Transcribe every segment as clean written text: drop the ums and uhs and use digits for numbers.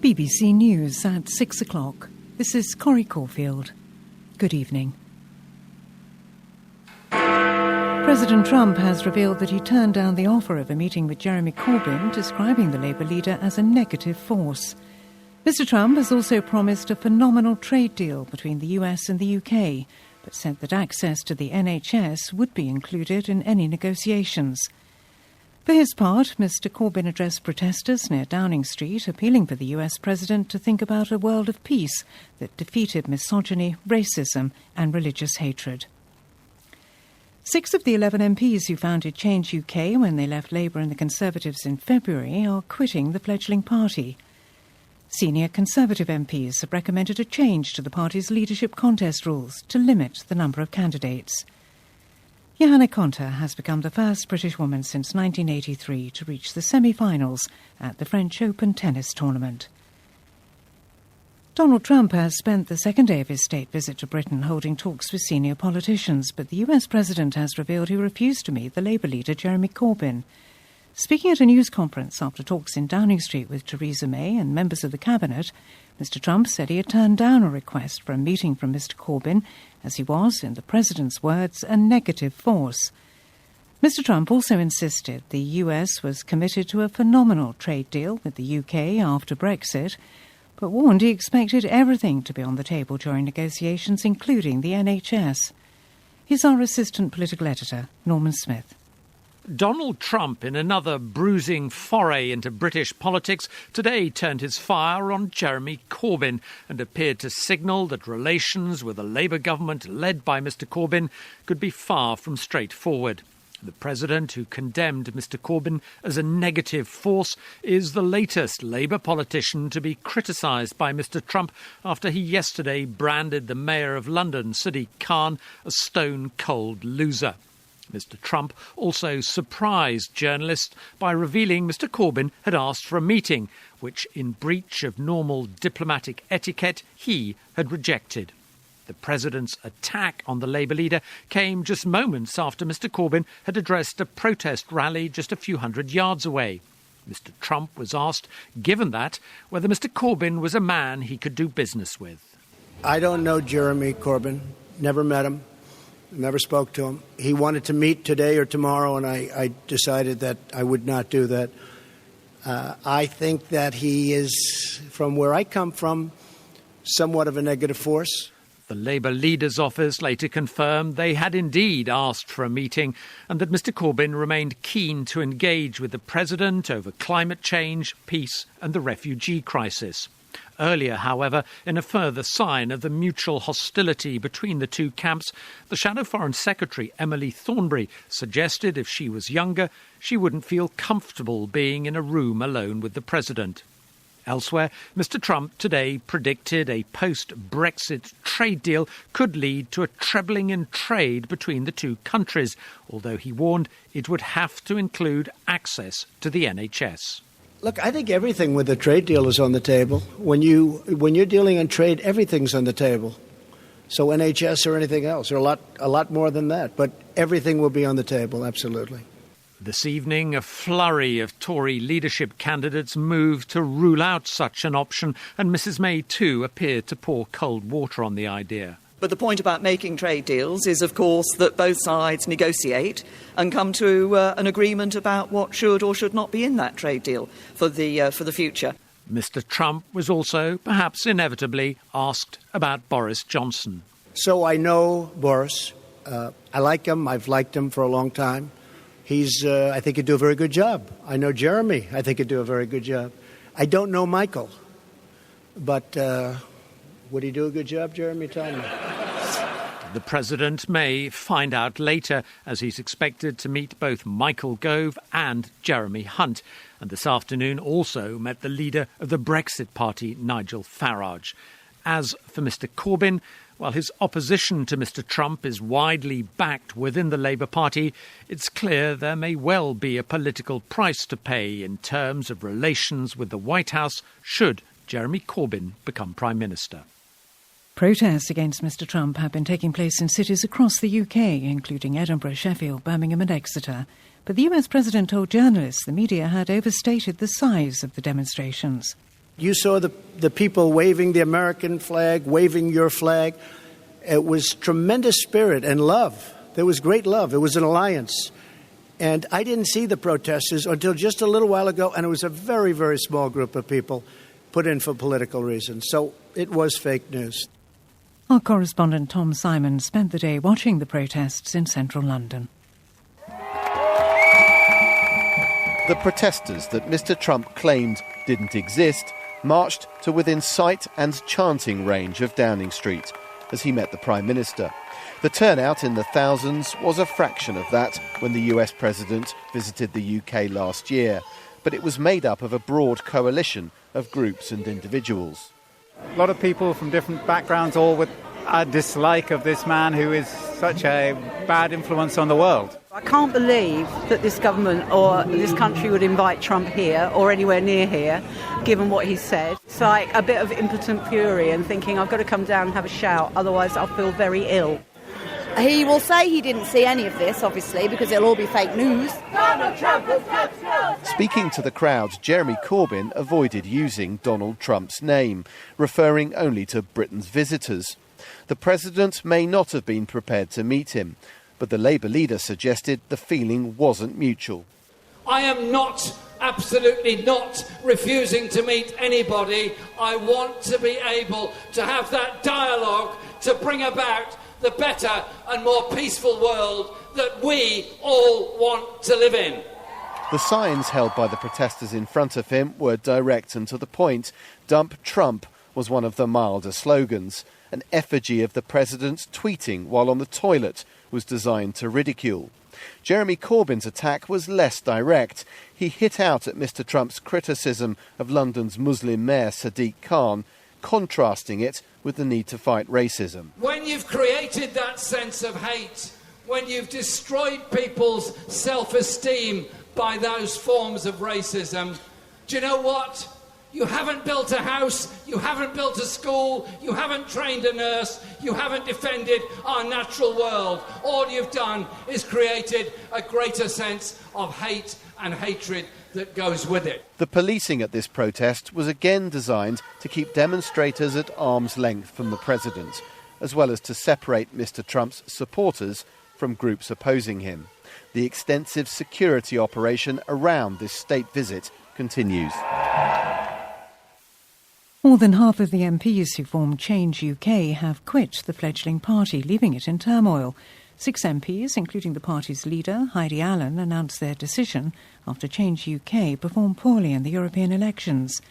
BBC News at 6 o'clock. This is Corrie Caulfield. Good evening. President Trump has revealed that he turned down the offer of a meeting with Jeremy Corbyn, describing the Labour leader as a negative force. Mr. Trump has also promised a phenomenal trade deal between the US and the UK, but said that access to the NHS would be included in any negotiations. For his part, Mr. Corbyn addressed protesters near Downing Street, appealing for the US president to think about a world of peace that defeated misogyny, racism and religious hatred. 6 of the 11 MPs who founded Change UK when they left Labour and the Conservatives in February are quitting the fledgling party. Senior Conservative MPs have recommended a change to the party's leadership contest rules to limit the number of candidates. Johanna Konta has become the first British woman since 1983 to reach the semi-finals at the French Open tennis tournament. Donald Trump has spent the second day of his state visit to Britain holding talks with senior politicians, but the US president has revealed he refused to meet the Labour leader Jeremy Corbyn. Speaking at a news conference after talks in Downing Street with Theresa May and members of the cabinet, Mr. Trump said he had turned down a request for a meeting from Mr. Corbyn, as he was, in the president's words, a negative force. Mr. Trump also insisted the US was committed to a phenomenal trade deal with the UK after Brexit, but warned he expected everything to be on the table during negotiations, including the NHS. Here's our assistant political editor, Norman Smith. Donald Trump, in another bruising foray into British politics, today turned his fire on Jeremy Corbyn and appeared to signal that relations with a Labour government led by Mr. Corbyn could be far from straightforward. The president, who condemned Mr. Corbyn as a negative force, is the latest Labour politician to be criticised by Mr. Trump after he yesterday branded the Mayor of London, Sadiq Khan, a stone-cold loser. Mr. Trump also surprised journalists by revealing Mr. Corbyn had asked for a meeting, which, in breach of normal diplomatic etiquette, he had rejected. The president's attack on the Labour leader came just moments after Mr. Corbyn had addressed a protest rally just a few hundred yards away. Mr. Trump was asked, given that, whether Mr. Corbyn was a man he could do business with. I don't know Jeremy Corbyn, never met him. Never spoke to him. He wanted to meet today or tomorrow, and I decided that I would not do that. I think that he is, from where I come from, somewhat of a negative force. The Labour leader's office later confirmed they had indeed asked for a meeting and that Mr. Corbyn remained keen to engage with the president over climate change, peace and the refugee crisis. Earlier, however, in a further sign of the mutual hostility between the two camps, the Shadow Foreign Secretary, Emily Thornberry, suggested if she was younger, she wouldn't feel comfortable being in a room alone with the president. Elsewhere, Mr. Trump today predicted a post-Brexit trade deal could lead to a trebling in trade between the two countries, although he warned it would have to include access to the NHS. Look, I think everything with a trade deal is on the table. When you're dealing in trade, everything's on the table. So NHS or anything else, or a lot more than that. But everything will be on the table, absolutely. This evening, a flurry of Tory leadership candidates moved to rule out such an option, and Mrs May too appeared to pour cold water on the idea. But the point about making trade deals is, of course, that both sides negotiate and come to an agreement about what should or should not be in that trade deal for the future. Mr. Trump was also, perhaps inevitably, asked about Boris Johnson. So I know Boris. I like him. I've liked him for a long time. I think he'd do a very good job. I know Jeremy. I think he'd do a very good job. I don't know Michael, but would he do a good job, Jeremy? Tell me. The president may find out later, as he's expected to meet both Michael Gove and Jeremy Hunt, and this afternoon also met the leader of the Brexit party, Nigel Farage. As for Mr. Corbyn, while his opposition to Mr. Trump is widely backed within the Labour Party, it's clear there may well be a political price to pay in terms of relations with the White House should Jeremy Corbyn become Prime Minister. Protests against Mr. Trump have been taking place in cities across the UK, including Edinburgh, Sheffield, Birmingham and Exeter. But the US president told journalists the media had overstated the size of the demonstrations. You saw the people waving the American flag, waving your flag. It was tremendous spirit and love. There was great love. It was an alliance. And I didn't see the protesters until just a little while ago, and it was a very, very small group of people put in for political reasons. So it was fake news. Our correspondent Tom Simon spent the day watching the protests in central London. The protesters that Mr. Trump claimed didn't exist marched to within sight and chanting range of Downing Street as he met the Prime Minister. The turnout in the thousands was a fraction of that when the US President visited the UK last year, but it was made up of a broad coalition of groups and individuals. A lot of people from different backgrounds, all with a dislike of this man who is such a bad influence on the world. I can't believe that this government or this country would invite Trump here or anywhere near here, given what he said. It's like a bit of impotent fury and thinking I've got to come down and have a shout, otherwise I'll feel very ill. He will say he didn't see any of this, obviously, because it'll all be fake news. Speaking to the crowd, Jeremy Corbyn avoided using Donald Trump's name, referring only to Britain's visitors. The president may not have been prepared to meet him, but the Labour leader suggested the feeling wasn't mutual. I am not, absolutely not, refusing to meet anybody. I want to be able to have that dialogue to bring about the better and more peaceful world that we all want to live in. The signs held by the protesters in front of him were direct and to the point. Dump Trump was one of the milder slogans. An effigy of the president tweeting while on the toilet was designed to ridicule. Jeremy Corbyn's attack was less direct. He hit out at Mr. Trump's criticism of London's Muslim mayor Sadiq Khan, contrasting it with the need to fight racism. When you've created that sense of hate, when you've destroyed people's self-esteem by those forms of racism, do you know what? You haven't built a house, you haven't built a school, you haven't trained a nurse, you haven't defended our natural world. All you've done is created a greater sense of hate and hatred that goes with it. The policing at this protest was again designed to keep demonstrators at arm's length from the president, as well as to separate Mr. Trump's supporters from groups opposing him. The extensive security operation around this state visit continues. More than half of the MPs who formed Change UK have quit the fledgling party, leaving it in turmoil. 6 MPs, including the party's leader, Heidi Allen, announced their decision after Change UK performed poorly in the European elections.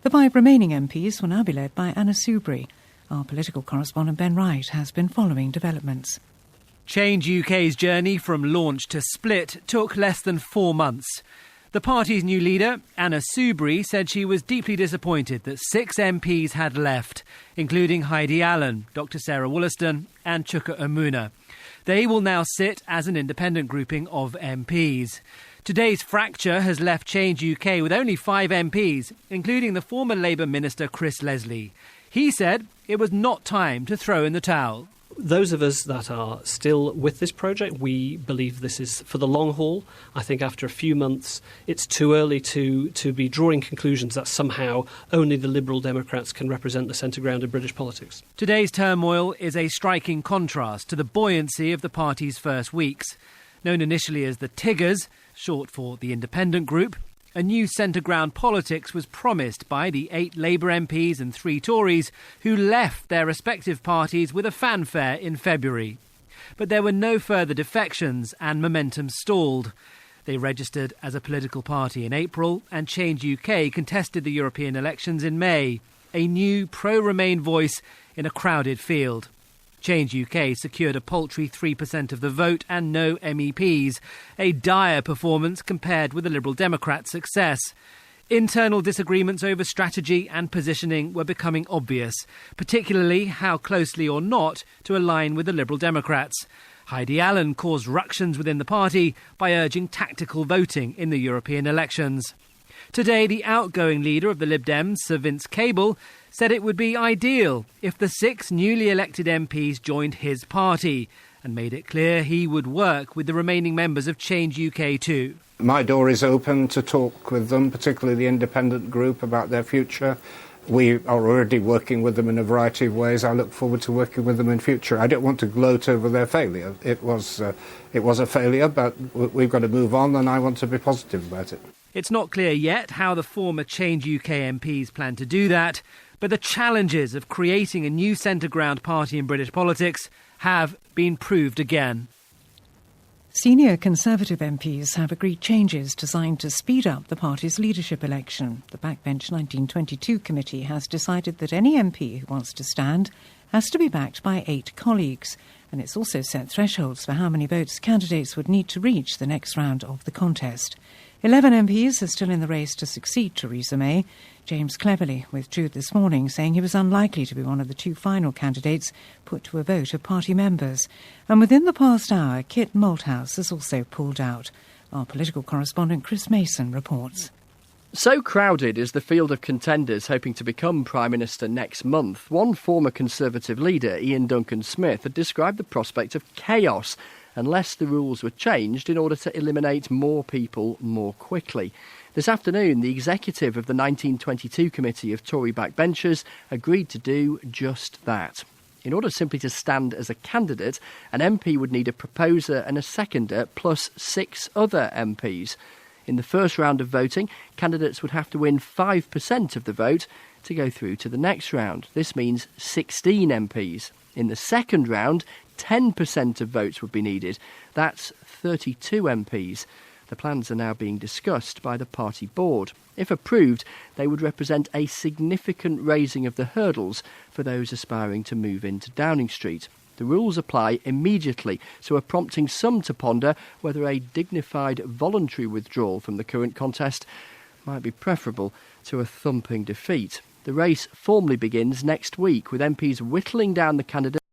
The 5 remaining MPs will now be led by Anna Soubry. Our political correspondent Ben Wright has been following developments. Change UK's journey from launch to split took less than 4 months. The party's new leader, Anna Soubry, said she was deeply disappointed that 6 MPs had left, including Heidi Allen, Dr Sarah Wollaston and Chuka Umunna. They will now sit as an independent grouping of MPs. Today's fracture has left Change UK with only 5 MPs, including the former Labour Minister Chris Leslie. He said it was not time to throw in the towel. Those of us that are still with this project, we believe this is for the long haul. I think after a few months, it's too early to be drawing conclusions that somehow only the Liberal Democrats can represent the centre ground in British politics. Today's turmoil is a striking contrast to the buoyancy of the party's first weeks. Known initially as the Tiggers, short for the Independent Group, a new centre-ground politics was promised by the 8 Labour MPs and 3 Tories who left their respective parties with a fanfare in February. But there were no further defections and momentum stalled. They registered as a political party in April and Change UK contested the European elections in May, a new pro-Remain voice in a crowded field. Change UK secured a paltry 3% of the vote and no MEPs, a dire performance compared with the Liberal Democrats' success. Internal disagreements over strategy and positioning were becoming obvious, particularly how closely or not to align with the Liberal Democrats. Heidi Allen caused ructions within the party by urging tactical voting in the European elections. Today, the outgoing leader of the Lib Dems, Sir Vince Cable, said it would be ideal if the 6 newly elected MPs joined his party and made it clear he would work with the remaining members of Change UK too. My door is open to talk with them, particularly the independent group, about their future. We are already working with them in a variety of ways. I look forward to working with them in future. I don't want to gloat over their failure. It was a failure, but we've got to move on, and I want to be positive about it. It's not clear yet how the former Change UK MPs plan to do that, but the challenges of creating a new centre-ground party in British politics have been proved again. Senior Conservative MPs have agreed changes designed to speed up the party's leadership election. The Backbench 1922 committee has decided that any MP who wants to stand has to be backed by 8 colleagues, and it's also set thresholds for how many votes candidates would need to reach the next round of the contest. 11 MPs are still in the race to succeed Theresa May. James Cleverly withdrew this morning, saying he was unlikely to be one of the 2 final candidates put to a vote of party members. And within the past hour, Kit Malthouse has also pulled out. Our political correspondent Chris Mason reports. So crowded is the field of contenders hoping to become Prime Minister next month. One former Conservative leader, Ian Duncan Smith, had described the prospect of chaos unless the rules were changed in order to eliminate more people more quickly. This afternoon, the executive of the 1922 committee of Tory backbenchers agreed to do just that. In order simply to stand as a candidate, an MP would need a proposer and a seconder plus 6 other MPs. In the first round of voting, candidates would have to win 5% of the vote to go through to the next round. This means 16 MPs. In the second round, 10% of votes would be needed. That's 32 MPs. The plans are now being discussed by the party board. If approved, they would represent a significant raising of the hurdles for those aspiring to move into Downing Street. The rules apply immediately, so are prompting some to ponder whether a dignified voluntary withdrawal from the current contest might be preferable to a thumping defeat. The race formally begins next week, with MPs whittling down the candidates